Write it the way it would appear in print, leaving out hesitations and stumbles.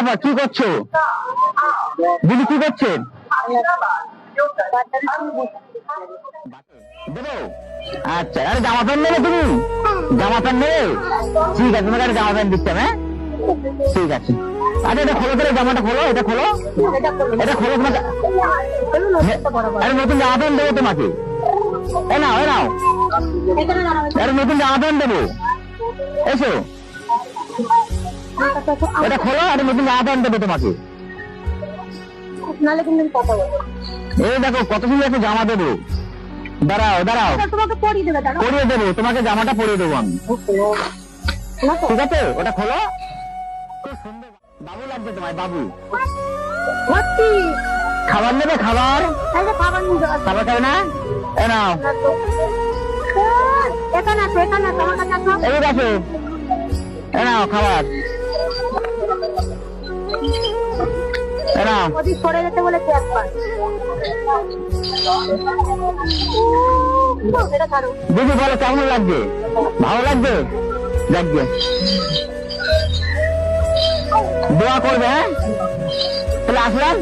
বাবা কি করছো? দিদি কি করছেন? দেবো? আচ্ছা, আরে জামা প্যান্ট নেবে তুমি? জামা প্যান্ট নেবে? ঠিক আছে, তোমাকে জামা প্যান্ট দিচ্ছি। হ্যাঁ ঠিক আছে। আরে এটা খোলো, করে জামাটা খোলো, এটা খোলো, এটা খোলো তোমাকে। আরে নতুন জামা প্যান্ট দেবো তোমাকে। এ নাও, এ নাও, আরে নতুন জামা প্যান্ট দেবো, এসো। এটা খোলো, আরে নতুন জামা প্যান্ট দেবো তোমাকে। এই দেখো কত সুন্দর একটা জামা দেবো। দাঁড়াও দাঁড়াও, পরিয়ে দেবো তোমাকে, জামাটা পরিয়ে দেবো আমি। ঠিক আছে, ওটা খোলো। খুব সুন্দর বাবু লাগবে তোমায়, বাবু। খাবার নেবে? খাবার খাবার খাবে না? এ নাও, এই দেখো, এ নাও খাবার, এ নাও। সরে যেতে বলেছে একবার। দিদি বলো কেমন লাগছে? ভালো লাগছে? লাগছে, দোয়া করবে। হ্যাঁ তাহলে আসলাম।